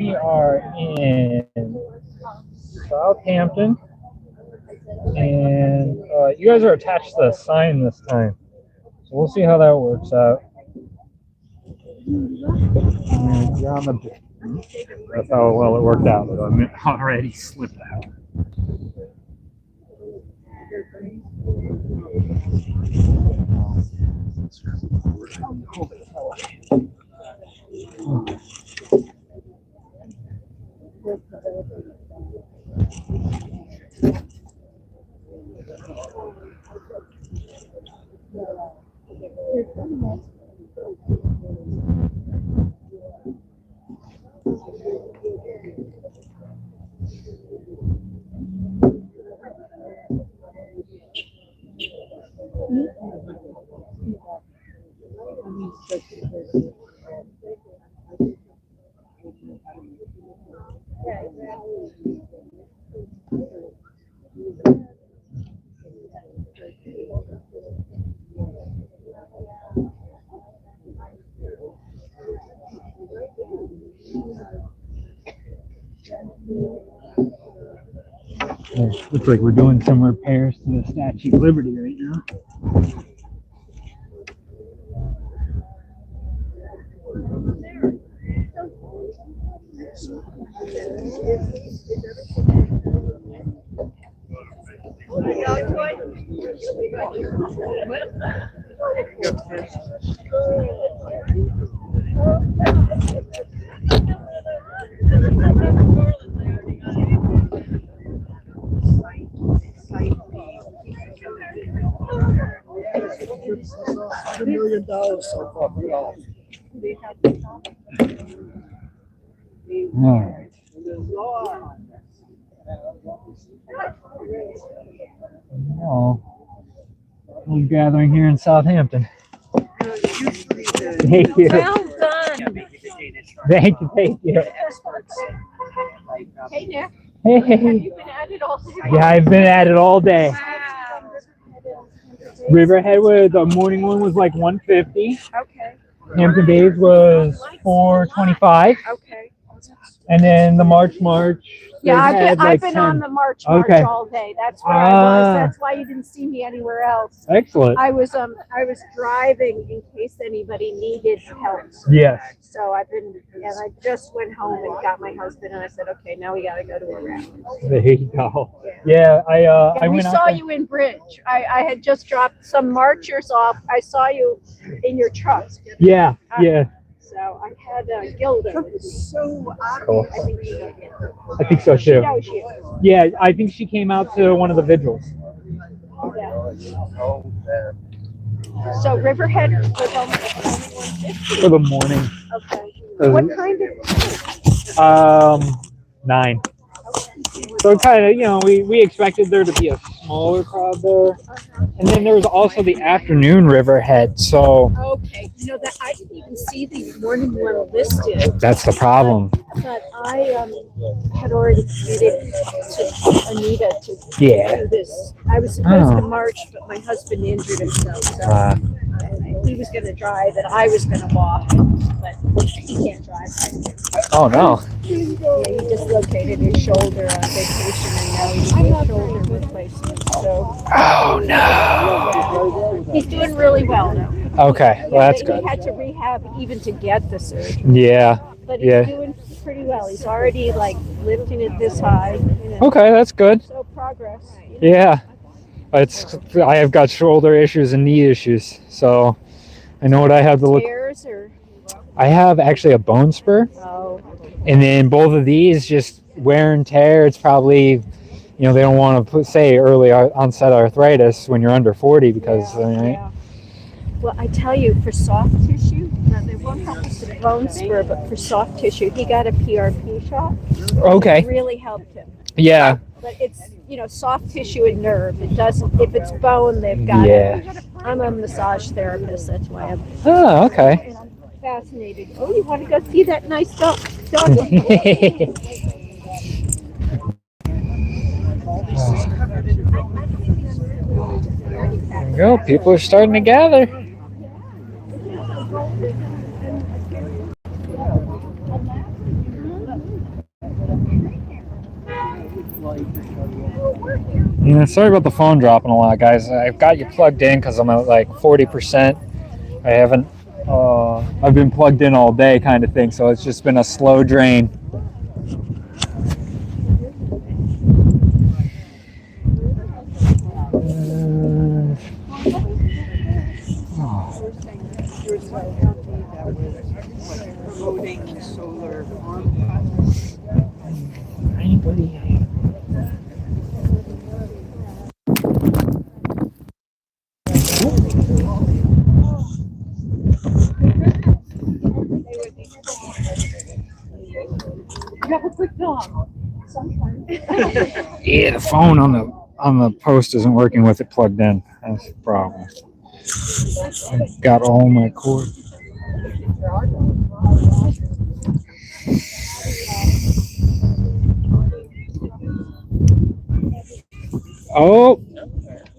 We are in Southampton, and you guys are attached to the sign this time. So we'll see how that works out. And you're on the. That's how well it worked out. But I'm already slipped out. Looks like we're doing some repairs to the Statue of Liberty right now. $1 million so far. All right. Oh, little gathering here in Southampton. Thank you. Well done. Thank you. Thank you. Hey, Nick. Hey. Have you been at it all day? Yeah, I've been at it all day. Wow. Riverhead was the morning one was like 150. Okay. Hampton Bays was 425, Okay. and then the March. Yeah, they had I've like been 10. on the march Okay. all day. That's where I was. That's why you didn't see me anywhere else. Excellent. I was driving in case anybody needed help. Yes. So I just went home and got my husband, and I said, okay, now we got to go to a rally. There you go. Yeah, I We went out saw there. you in Bridge. I had just dropped some marchers off. I saw you in your truck. Yeah. So I had Gilda. So Cool. I think she knows you. I think so She too. knows you. Yeah, I think she came out to one of the vigils. Yeah. So Riverhead was only 150. For the morning. Okay. What kind of? 9. So kind of, we expected there to be a smaller crowd there. And then there was also the afternoon Riverhead. So Okay. That I didn't even see the morning one listed. that's the problem. But I had already committed to Anita to Yeah. do this. I was supposed to march, but my husband injured himself, so he was going to drive and I was going to walk, but he can't drive. Oh, no. Yeah, he dislocated his shoulder on vacation, and now he's doing shoulder replacement. So. Oh, no. He's doing really well now. Okay, well, that's good. He had to rehab even to get the surgery. Yeah. But he's doing pretty well. He's already lifting it this high. Okay, that's good. So progress. Yeah. I have got shoulder issues and knee issues, so I know what I have to look. Tears or? I have actually a bone spur. Oh. And then both of these just wear and tear. It's probably, they don't want to say early onset arthritis when you're under 40 because. Yeah. Well, I tell you, for soft tissue, they won't help us with bone spur, but for soft tissue, he got a PRP shot. Okay. It really helped him. Yeah. But it's, soft tissue and nerve. It doesn't, if it's bone, they've got it. I'm a massage therapist, that's why I'm. Oh, okay. And I'm fascinated. Oh, you want to go see that nice dog? There you go. People are starting to gather. Yeah, sorry about the phone dropping a lot, guys. I've got you plugged in because I'm at like 40%. I haven't. I've been plugged in all day, kind of thing. So it's just been a slow drain. Promoting solar farm. Anybody? You have a quick dog. Yeah, the phone on the post isn't working with it plugged in. That's the problem. I've got all my cords. Oh,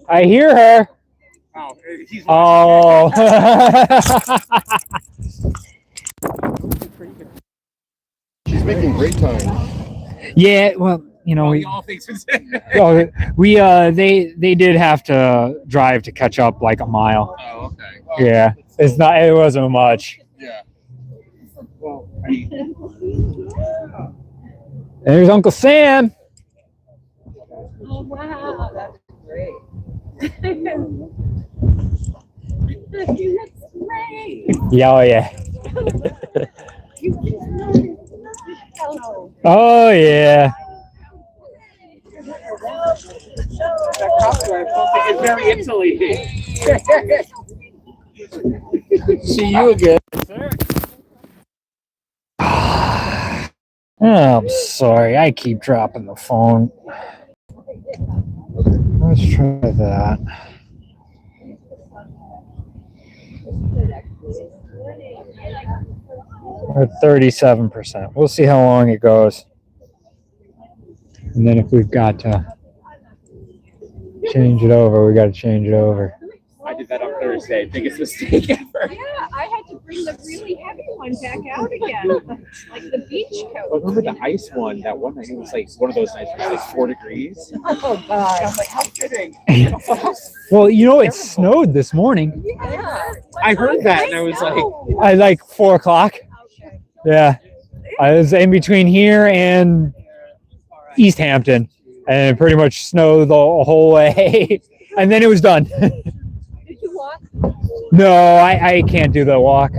I hear her. Oh. She's making great time. Yeah, well, you know, they did have to drive to catch up like a mile. Oh, okay. Yeah, it wasn't much. Yeah. Well, There's Uncle Sam. Oh, wow. That's great. That's great. Yeah, oh yeah. Oh yeah. that copyright is very insulating. See you again. Oh, I'm sorry. I keep dropping the phone. Let's try that. We're at 37%. We'll see how long it goes. And then if we've got to change it over, we got to change it over. I did that on Thursday. Biggest mistake ever. Yeah, I had to bring the really heavy one back out again, like the beach coat. Remember the ice one? That one night it was like one of those nights where it was like 4 degrees. Oh, God. I was like, how fitting. Well, you know, it snowed this morning. Yeah. I heard that and I was like, At like 4 o'clock. Okay. Yeah. I was in between here and East Hampton, and it pretty much snowed the whole way. And then it was done. Did you walk? No, I can't do the walk.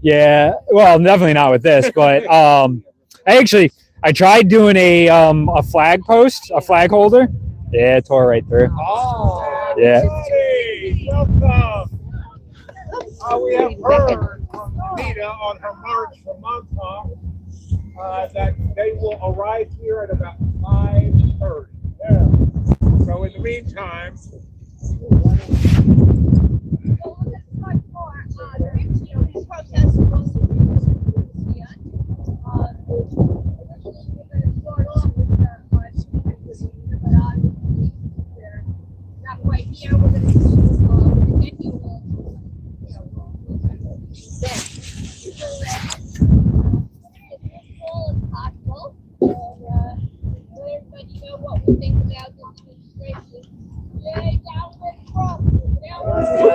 Yeah, well, definitely not with this, but I tried doing a flag post, a flag holder. Yeah, it tore right through. oh. Yeah. Hey, welcome. We have heard from Nita on her march from Montauk that they will arrive here at about 5:30. Yeah. So in the meantime,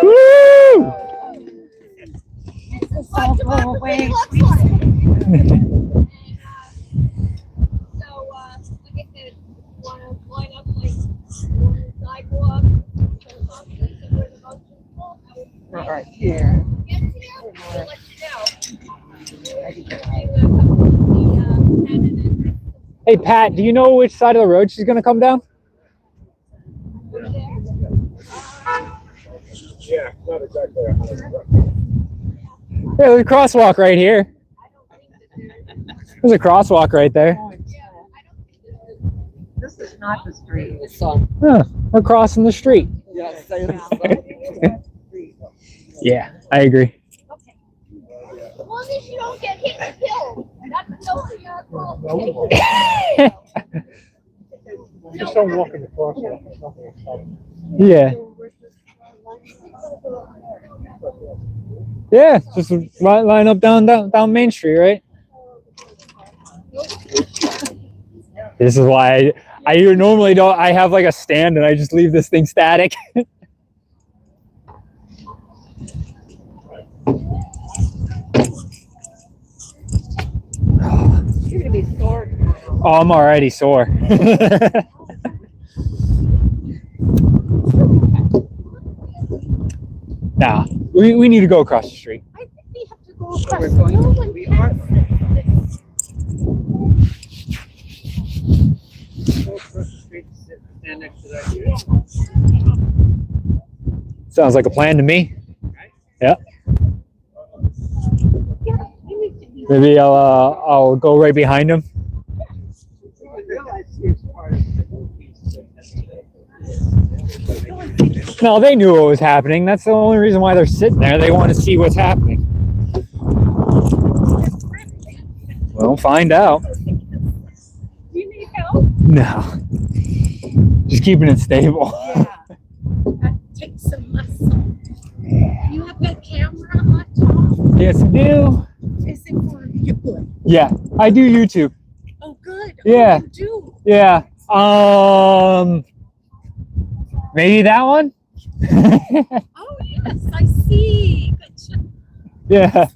Woo! Right here. Hey, Pat, do you know which side of the road she's going to come down? yeah, not exactly 100. Yeah, there's a crosswalk right here. There's a crosswalk right there. This is not the street. Huh, we're crossing the street. Yes. Yeah, I agree. Okay. As long as you don't get hit and killed, that's totally your fault. Just don't walk in the crosswalk. Yeah. Yeah, just line up down Main Street, right? This is why I normally don't. I have like a stand and I just leave this thing static. You're gonna be sore. Oh, I'm already sore. Nah, we need to go across the street. I think we have to go across. No one We can are. Go across the street, stand next to that unit. Sounds like a plan to me. Yeah. Yeah, you need to be. Maybe I'll go right behind him. No, they knew what was happening. That's the only reason why they're sitting there. They want to see what's happening. We'll find out. Do you need help? No. Just keeping it stable. Yeah. That takes some muscle. You have that camera on top? Yes, I do. Is it for you? Yeah, I do YouTube. Oh, good. Yeah. Oh, you do. Yeah. Maybe that one? Oh, yes, I see. Good job. Yeah.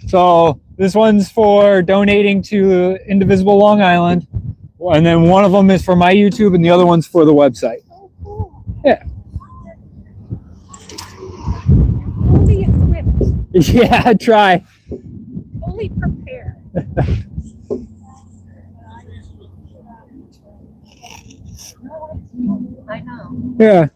So this one's for donating to Indivisible Long Island. And then one of them is for my YouTube and the other one's for the website. Oh, cool. Yeah. Fully equipped, Yeah, try. fully prepared. I know. Yeah.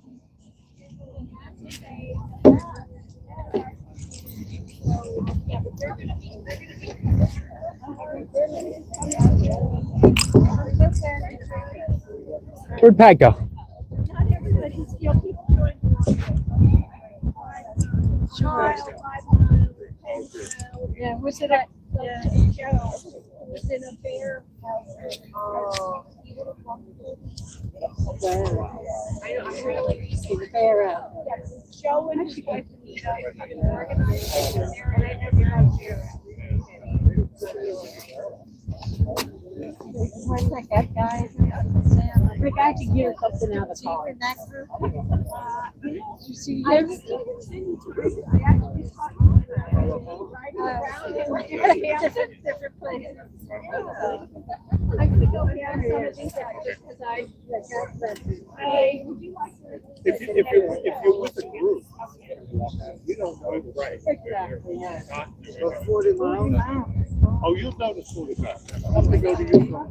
Where'd Pat go? Not everybody's guilty. Sure. Yeah, was it at? Yeah. Was it a bear? Oh. I really see the bear out. Joe and she guys organized there, and I never got there. Where's that guy? The guy to get something out of the car. In that group? You see him? I actually saw him riding around in different places. I could go down some of these guys because would you like to? If you're with a group, you don't know it right. Exactly, yeah. Not 40 miles. Oh, you'll know the 40 miles. I have to go to you for a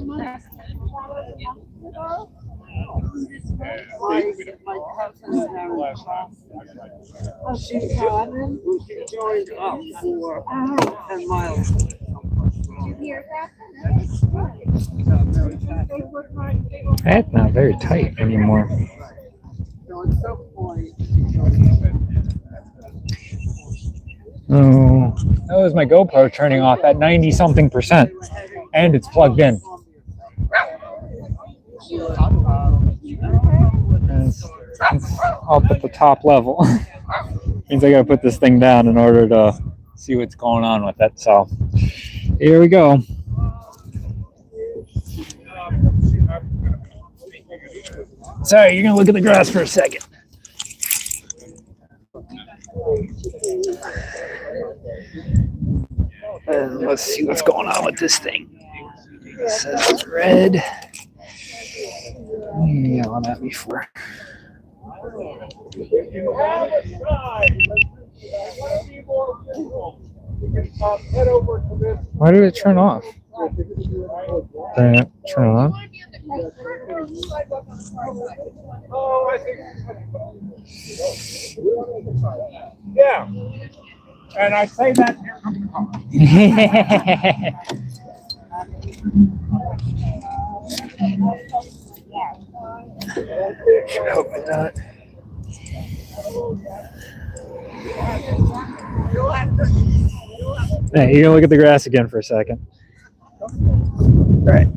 massage. Oh, she's driving? She's going up for 10 miles. Did you hear that? That's not very tight anymore. Oh, that was my GoPro turning off at 90 something percent. And it's plugged in. And it's up at the top level. Means I gotta put this thing down in order to see what's going on with it. So here we go. Sorry, you're gonna look at the grass for a second. Let's see what's going on with this thing. It says it's red. Yelling at me for. Why did it turn off? Did it turn on? Oh, I think. Yeah. And I say that here from the car. Hope not. Hey, you're gonna look at the grass again for a second. All right.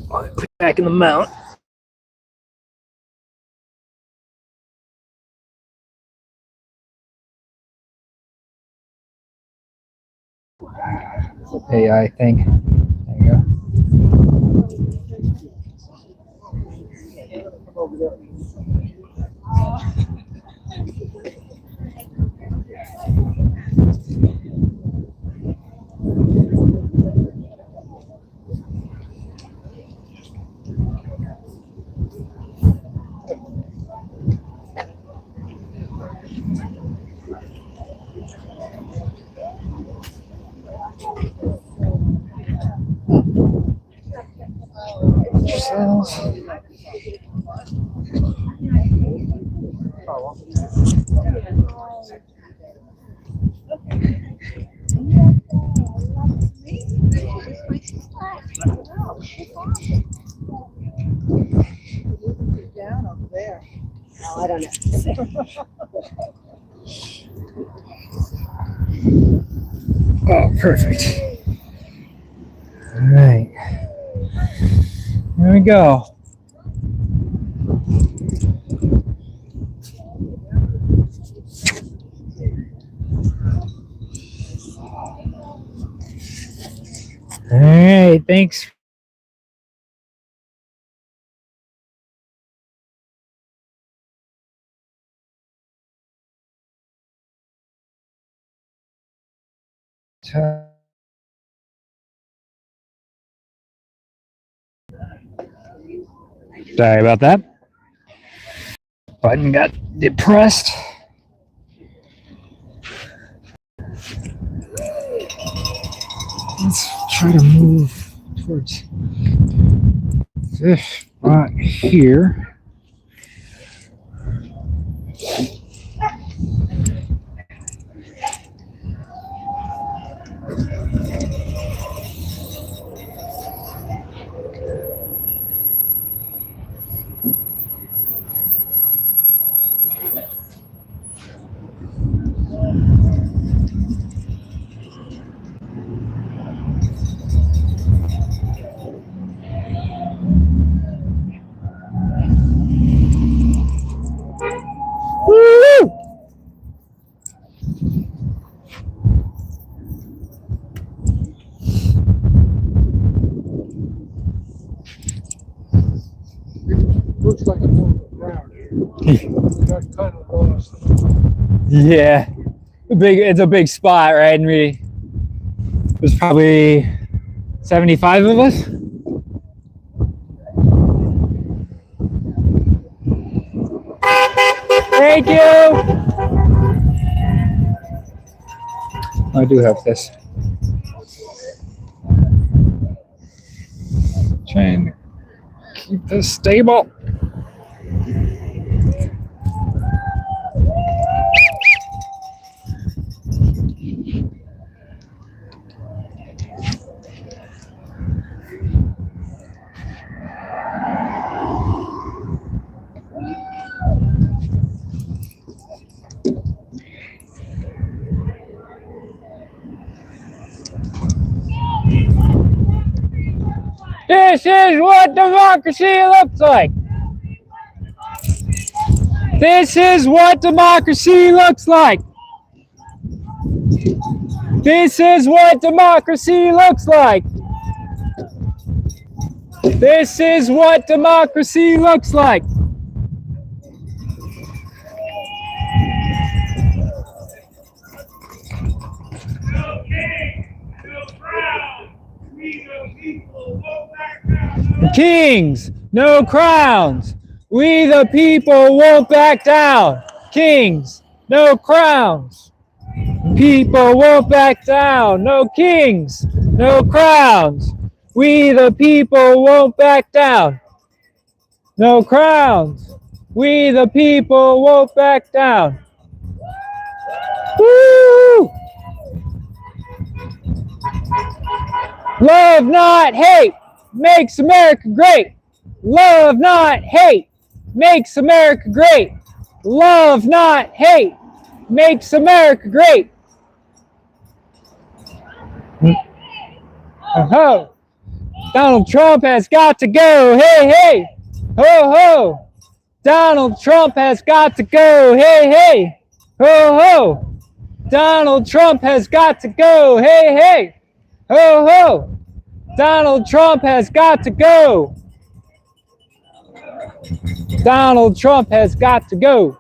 Put it back in the mount. AI thing. There you go. Down over there. Oh, I don't know. Oh, perfect. All right. Here we go. All right, thanks. Sorry about that. Button got depressed. Let's try to move towards this spot here. Woo! Looks like I'm on the ground here. Got kind of lost. Yeah, it's a big spot, right? And there's probably 75 of us. Thank you. I do have this. Trying to keep this stable. This is what democracy looks like. This is what democracy looks like. This is what democracy looks like. This is what democracy looks like. Kings, no crowns. We the people won't back down. Kings, no crowns. People won't back down. No kings, no crowns. We the people won't back down. No crowns. We the people won't back down. Woo! Love, not hate, makes America great. Love, not hate, makes America great. Love, not hate, makes America great. Oh, Donald Trump has got to go. Hey, hey. Ho, ho. Donald Trump has got to go. Hey, hey. Ho, ho. Donald Trump has got to go. Hey, hey. Ho, ho. Donald Trump has got to go. Donald Trump has got to go.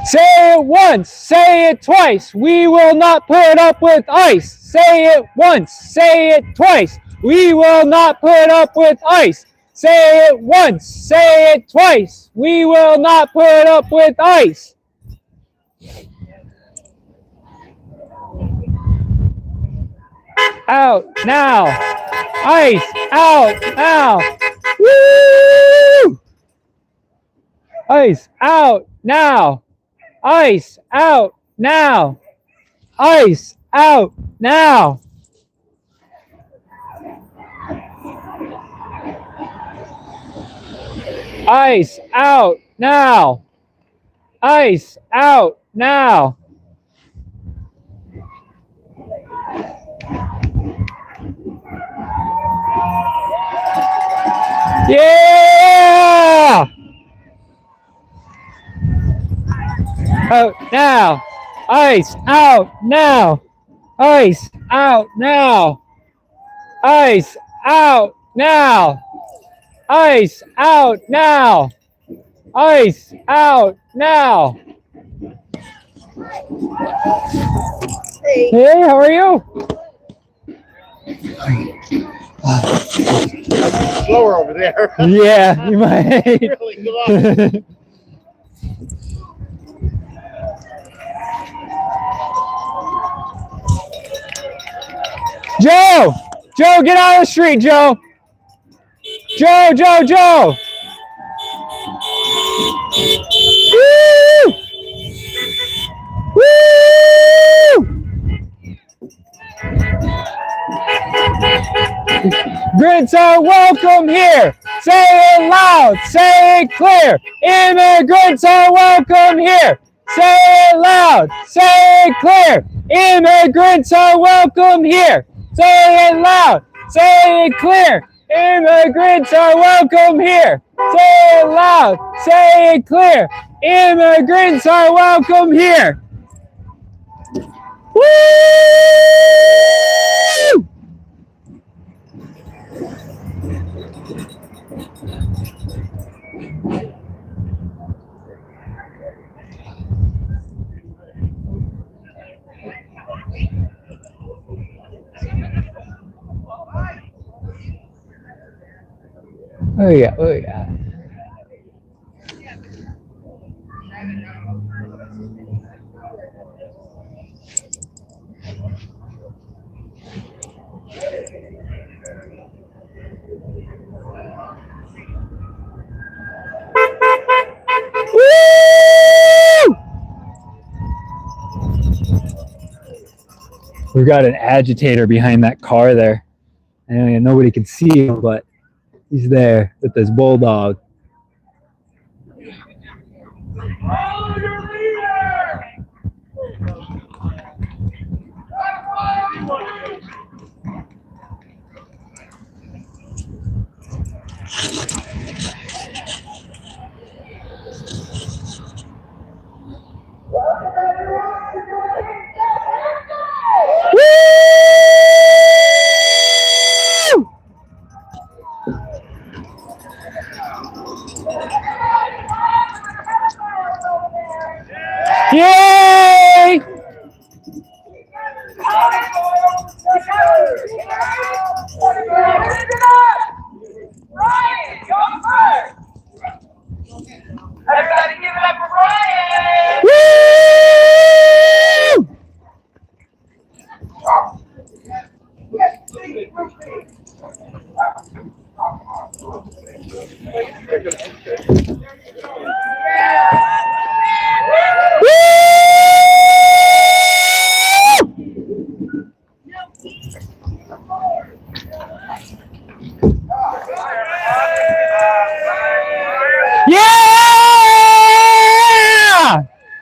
Say it once, say it twice. We will not put up with ICE. Say it once, say it twice. We will not put up with ICE. Say it once, say it twice. We will not put up with ICE. Out now. ICE out now. Woo! ICE out now. ICE out now. ICE out now. ICE out now. ICE out now. Yeah! Out now. ICE out now. ICE out now. ICE out now. ICE out now. ICE out now. Hey. Hey, how are you? Slower over there. Yeah, you might. Really, good luck. Joe! Joe, get out of the street, Joe! Joe! Woo! Woo! Immigrants are welcome here. Say it loud, say it clear. Immigrants are welcome here. Say it loud, say it clear. Immigrants are welcome here. Say it loud, say it clear. Immigrants are welcome here. Say it loud, say it clear. Immigrants are welcome here. Woo! Oh yeah, oh yeah. Woo! We've got an agitator behind that car there. And nobody can see him, but he's there with this bulldog. Yay! Everybody give it up for Ryan! Woo! Yeah!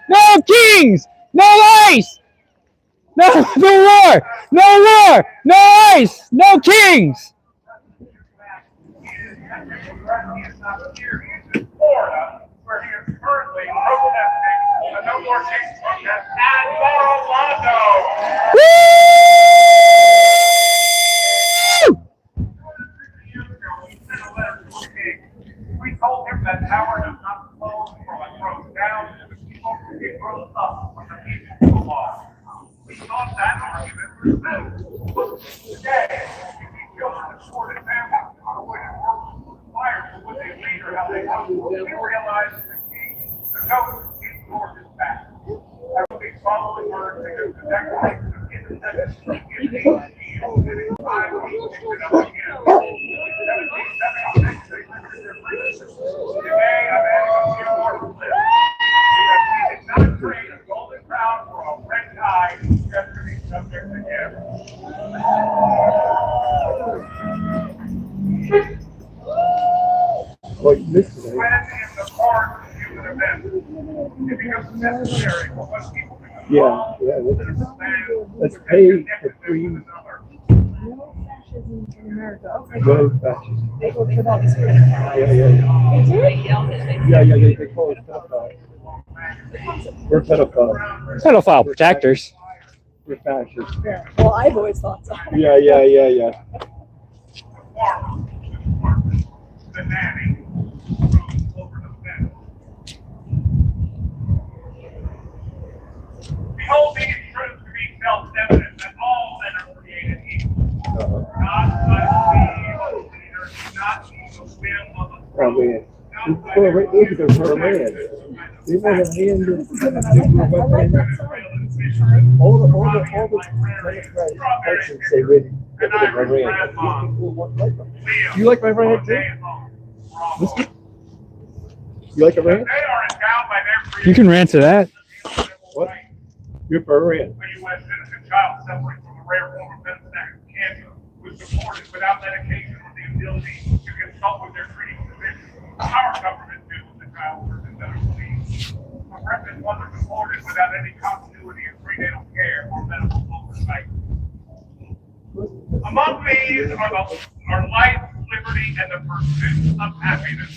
No kings! No ice! No war! No war! No ice! No kings! Florida, where he is currently protesting We told him that tower does not close from it throws down, it grows up when the people go off. We thought that argument was true. Today, we killed a supported family who would have worked fire with a leader how they come. We realized the government ignored his back. I will be following words because the Declaration of Independence in 8 years and in 5 weeks picked it up again. 1776, they lifted their freedom. Today, I'm adding a few more to the list. We did not trade a golden crown for a red tie just to be subject to him. Like this today. When in the course of human events, it becomes necessary for one people to get Yeah, along, yeah. understand, Let's and pay connect for with free. one another. No fascism in America. Okay. No fascism. They voted for that. Yeah, yeah, yeah. Yeah, yeah, they call it pedophiles. We're pedophiles. Pedophile protectors. We're fascists. Yeah. Well, I've always thought so. Yeah, yeah, yeah, yeah. The nanny rose over the fence. Behold these truths to be self-evident that all men are created equal. Not by the will of the leader, not by the will of the Oh, man. Look at the for a man. They want a hand in the weapon. All the Democratic persons say, ready. and I grandma. You like my red too? Listen. You like a They red? are endowed by their You can rant to that. What? You're for a red. A U.S. citizen child suffering from a rare form of metastatic cancer was supported without medication with the ability to consult with their treating physician. Our government knew the child was in better belief. A pregnant mother supported without any continuity of prenatal care or medical oversight. Among these are life, liberty, and the pursuit of happiness.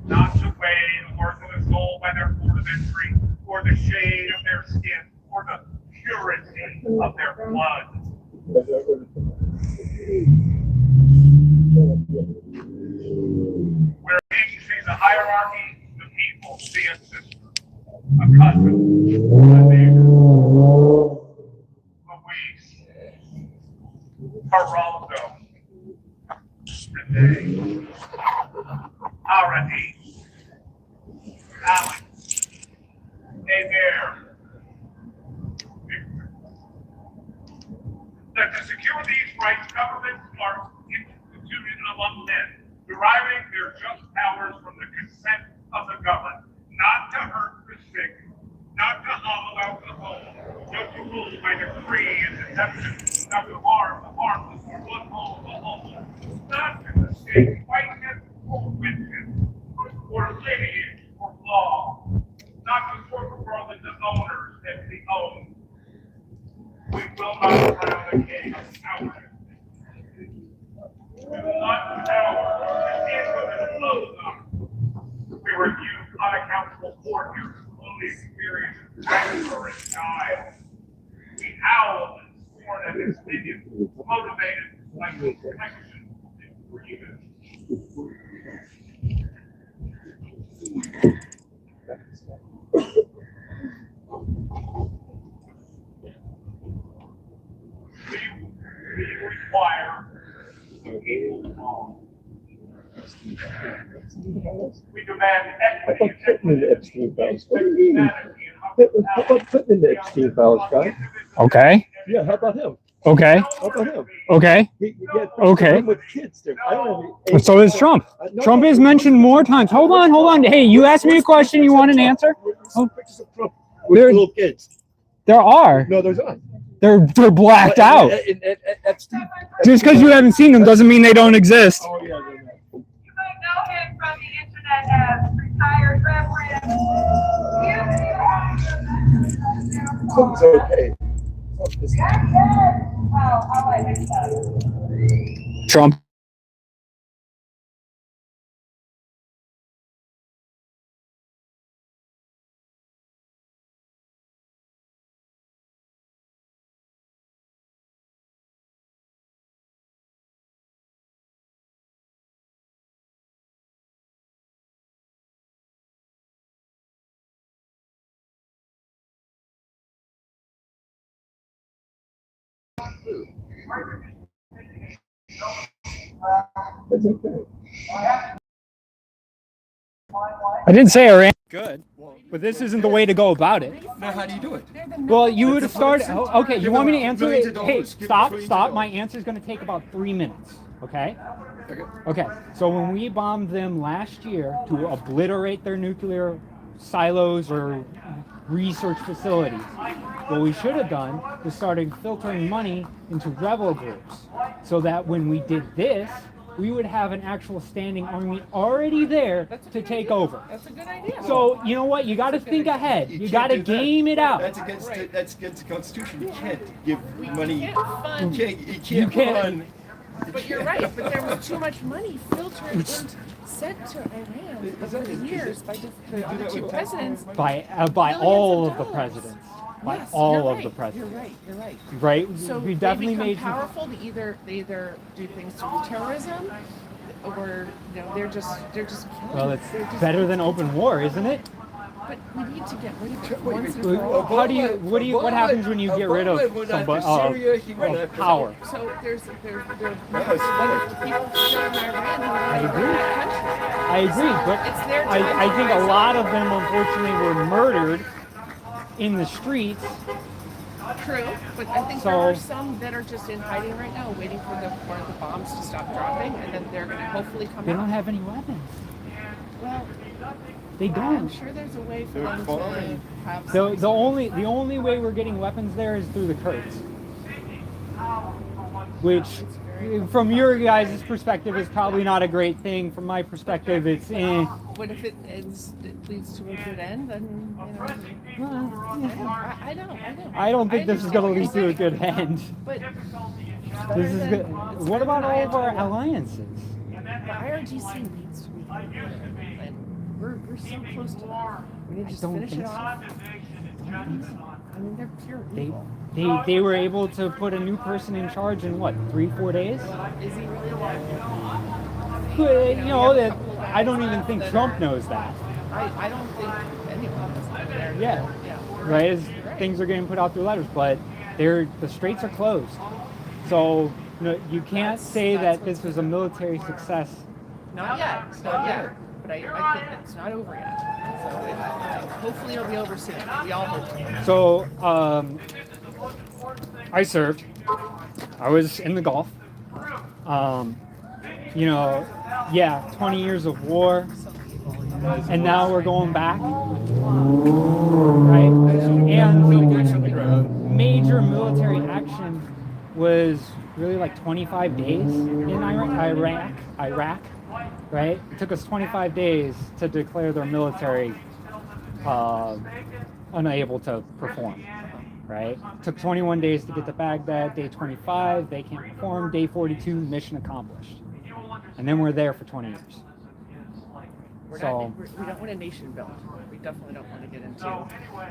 Not to weigh the worth of the soul by their port of entry, or the shade of their skin, or the purity of their blood. Where kings see the hierarchy, the people see a sister, a cousin, a neighbor. Louise, Geraldo, Renee, Aradi, Alex, Adair, Victor. That to secure these rights, governments are instituted among men, deriving their just powers from the consent of the governed, not to hurt the sick, not to hollow out the whole, not to rule by decree and deception, not to harm the harmless or unhold the homeless, not to mistake whiteness for witness, or lineage for law, not to sort the world into owners and the owned. We will not crown a king ours. We will not power and infinite love them. We refuse unaccountable fortunes, only experience anger and guile. We howl and scorn at his minions, motivated by protection and grievance. We require equal law. We demand I equity thought putting in the Epstein files. What do you mean? humanity, How about putting in the Epstein files, guy? Okay. Yeah, how about him? Okay. How about him? Okay. Okay. With kids there. I don't have So is Trump. No, Trump no, is no, mentioned more times. Hold on. Hey, you asked me a question. You want an answer? Oh. Pictures of Trump with There- little kids. There are. No, there's not. They're blacked out. Epstein. Just because you haven't seen them doesn't mean they don't exist. Oh, yeah, You might know him from the internet as retired Reverend. Something's okay. Wow, I like it. Trump. It's okay. I didn't say Iran good, but this isn't the way to go about it. Now, how do you do it? Well, you would have started. Okay, you want me to answer Millions it? of Hey, dollars. stop. Trillions of dollars. My answer is going to take about 3 minutes. Okay. Okay. Okay. So when we bombed them last year to obliterate their nuclear silos or research facilities, what we should have done was started filtering money into rebel groups, so that when we did this, we would have an actual standing army already there to take over. That's a good idea. So you know what? You got to think ahead. You can't got to do that. game it out. That's against the Constitution. You can't give money. can't fund- You can't run. But you're right, but there was too much money filtered and sent to Iran over the years by the other two presidents. By Billions all of of the dollars. presidents. By Yes, all you're of right, the presidents. You're right. Right? So we they definitely become made powerful. They either do things through terrorism, or they're just killing. Well, it's They're just- better than open war, isn't it? But we need to get rid of it once and for all. How do you? What happens when you get rid of power? So there's Yes. wonderful people still in Iran who I want to agree. run that country. I agree, but It's their time I to think a rise lot up. of them, unfortunately, were murdered in the streets. True, but I think So- there are some that are just in hiding right now, waiting for the bombs to stop dropping, and then they're going to hopefully come They out. don't have any weapons. Well, They I'm don't. sure there's a way for They're them to fine. have The some. only way we're getting weapons there is through the Kurds, which, from your guys' perspective, is probably not a great thing. From my perspective, it's What if it leads to a good end? Then I know. I don't think this is understand going what to lead to a you're good saying, end. But This is good. What about all of our alliances? The IRGC needs to be and we're so close to that. We need to just don't finish think it so. off. I mean, they're pure evil. They were able to put a new person in charge in what, 3-4 days? Is he really that? But, you know, that I don't even think Trump knows that. I don't think anyone is over there. Yeah. Right? As things are getting put out through letters, but the straits are closed. So you can't say that this was a military success. Not yet. It's not yet. But I think it's not over yet. So hopefully it'll be over soon. We all hope. So I served. I was in the Gulf. 20 years of war, and now we're going back. Right? And major military action was really like 25 days in Iraq, right? It took us 25 days to declare their military unable to perform, right? It took 21 days to get to Baghdad. Day 25, they can't perform. Day 42, mission accomplished. And then we're there for 20 years. We So, don't want a nation built. We definitely don't want to get into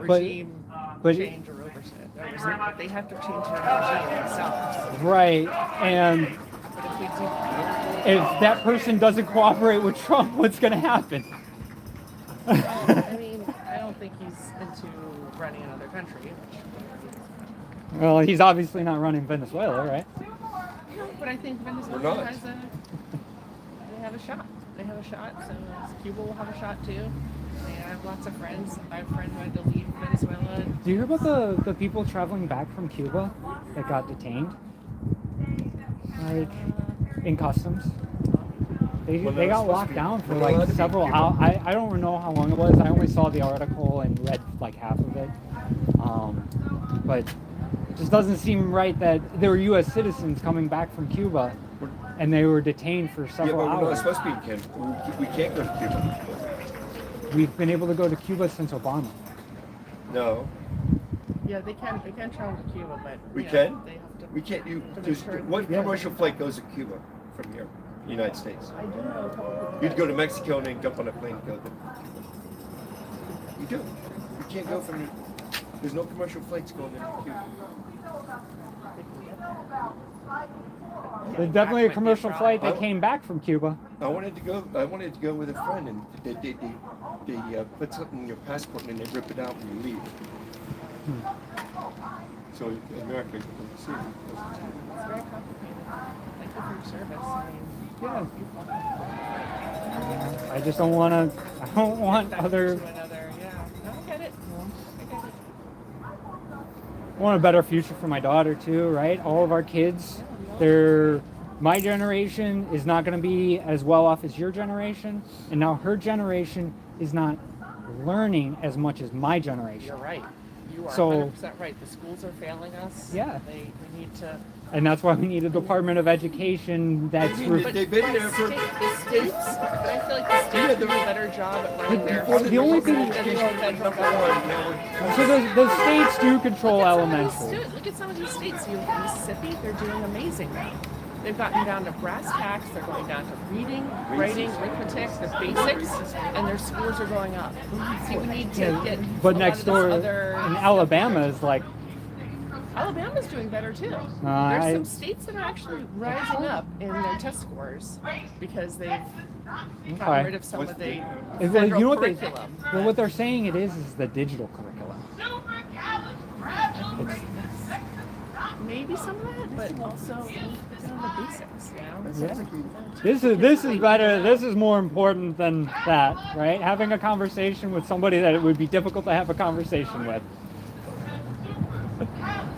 But- regime but- change or oversight. But they have to change their regime themselves. right, and But if we do, if that person doesn't cooperate with Trump, what's going to happen? I mean, I don't think he's into running another country. Well, he's obviously not running Venezuela, right? No, but I think We're Venezuela not. they have a shot. They have a shot, so Cuba will have a shot too. They have lots of friends. I have a friend who had to leave Venezuela. Do you hear about the people traveling back from Cuba that got detained? Like, in customs? They got locked down for like several hours. I don't know how long it was. I only saw the article and read like half of it. But it just doesn't seem right that there were U.S. citizens coming back from Cuba and they were detained for Yeah, several but we're not hours. supposed to be in Canada. We can't go to Cuba. We've been able to go to Cuba since Obama. No, Yeah, they can travel to Cuba, but we you know, can. They have to. We can't. To make sure- What commercial flight goes to Cuba from here, United States? I do know a couple people. You'd go to Mexico and then jump on a plane and go to Cuba. You do. You can't go from. There's no commercial flights going into Cuba. There's definitely a commercial flight that came back from Cuba. I wanted to go with a friend, and they put something in your passport and they rip it out when you leave. So in America, you can see it. It's very complicated. Thank you for your service. I mean, Yeah. you I just don't want to. I don't want other. to another. Yeah. No, I get it. I get it. I want a better future for my daughter too, right? All of our kids, they're. My generation is not going to be as well off as your generation, and now her generation is not learning as much as my generation. You're right. You are So- 100% right. The schools are failing us. Yeah. We need to. And that's why we need a Department of Education that's. They've been there for. The states, I feel like the states do a better job at running their The only thing- than the federal government. So the states do control Look elementary. at some of these states. You in Mississippi, they're doing amazing now. They've gotten down to brass tacks. They're going down to reading, writing, arithmetic, the basics, and their scores are going up. See, we need to get. But a next lot of door this other in Alabama is like, Alabama's doing better too. I- There's some states that are actually rising up in their test scores because they've gotten rid of some of the well, federal you know what they, curriculum. well, what they're saying it is the digital curriculum. Maybe some of that, but also on the basics, you know? Yeah. This is better. This is more important than that, right? Having a conversation with somebody that it would be difficult to have a conversation with. You have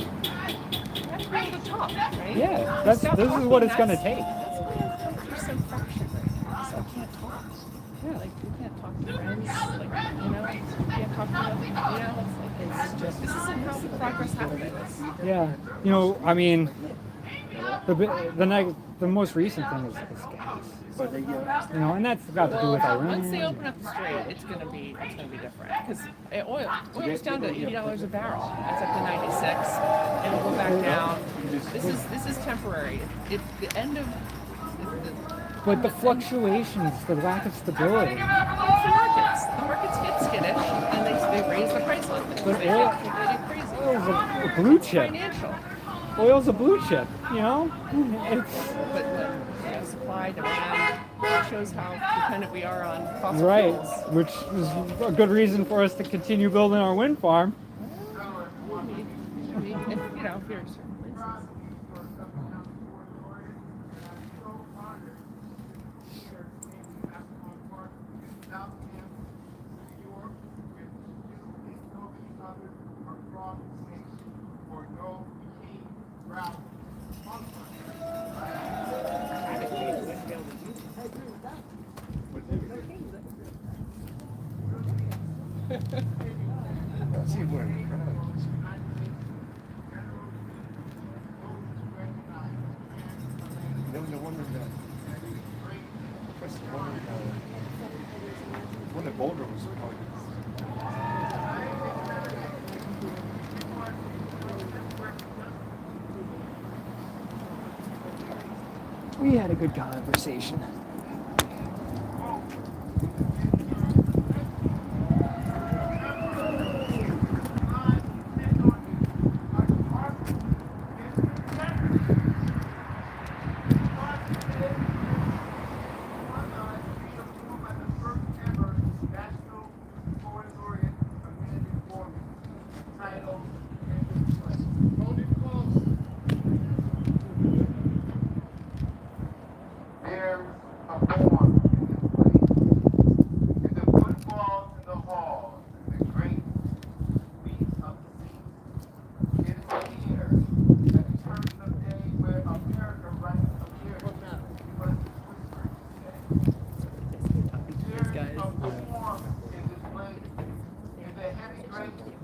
to be able to talk, right? Yeah, If this you stop is talking, what it's going to that's- take. That's why I'm through some friction right now, because I can't talk. Yeah, like we can't talk to friends, like, you know, we can't talk to other, you know, it's just, this isn't how the progress happens. Yeah, you know, I mean, the most recent thing is gas. You know, and that's got to do Well, with once they Iran. open up the strait, it's gonna be different. Because oil's down to $80 a barrel. That's up to 96. It'll go back down. This is temporary. It's the end of. But the fluctuations, the lack of stability. It's the markets. The markets get skittish, and they raise the price on things. But They oil- get crazy. Oil's a blue chip. Financial. Oil's a blue chip. You know, it's But you know, supply, demand, it shows how dependent we are on fossil right, fuels. which is a good reason for us to continue building our wind farm. Maybe, if you know, if you're in certain places. See where the crowd is. No wonder that. That's the one that Boulder was probably. We had a good conversation.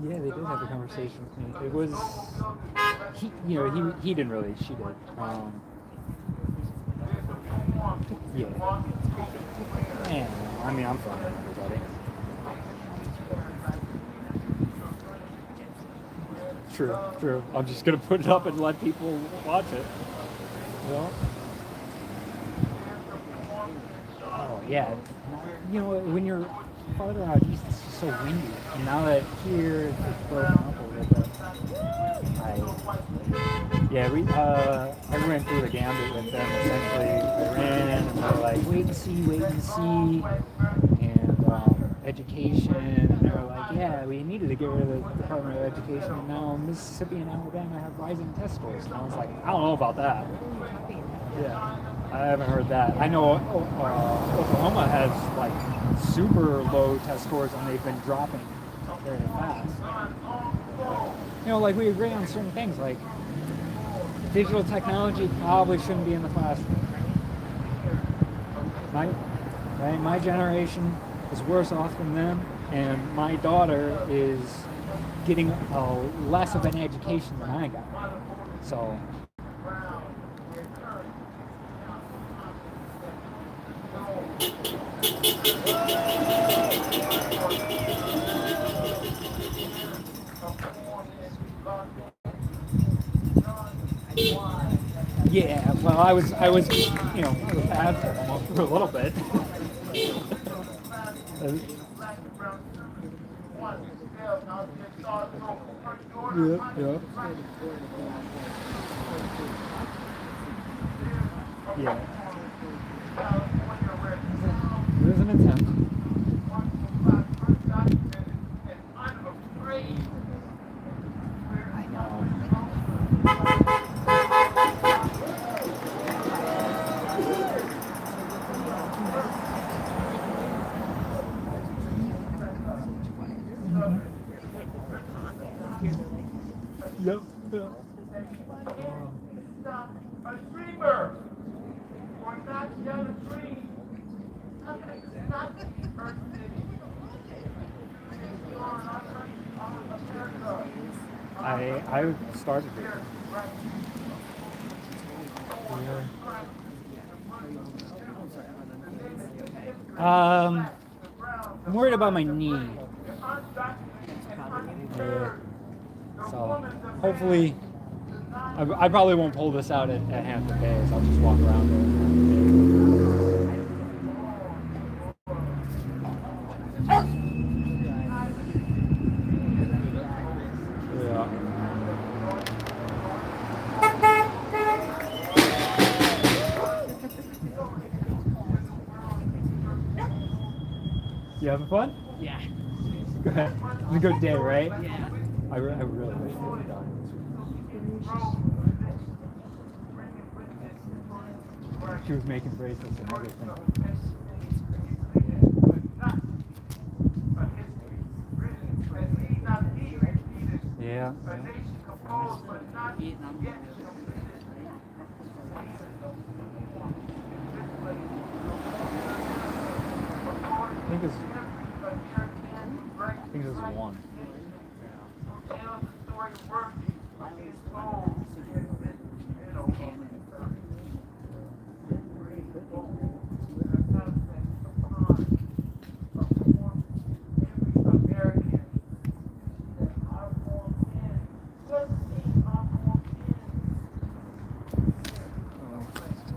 Yeah, they did have a conversation with me. It was, he didn't really, she did. Yeah. And, I mean, I'm fine with everybody. True. I'm just gonna put it up and let people watch it. You know? Oh, yeah. You know, when you're farther out east, it's just so windy. And now that here, it's broken up a little bit. I went through the gambit with them. Essentially, I ran and they're like, wait and see. And education, and they were like, yeah, we needed to get rid of the Department of Education, and now Mississippi and Alabama have rising test scores. And I was like, I don't know about that. Yeah, I haven't heard that. I know Oklahoma has like super low test scores, and they've been dropping very fast. You know, like we agree on certain things, like digital technology probably shouldn't be in the classroom. My generation is worse off than them, and my daughter is getting less of an education than I got. So. Yeah, well, I was, I was bad for a little bit. Yeah. It was an attempt. I know. Yep. A dreamer. Or not yet a dream. Not I started it. I'm worried about my knee. Yeah. So hopefully, I probably won't pull this out at Hampton Bays. I'll just walk around it. You having fun? Yeah. Go ahead. It's a good day, right? Yeah. I really wish we were done. She was making bracelets and everything. Yeah. I think it's one.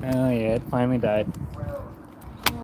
Oh yeah, it finally died.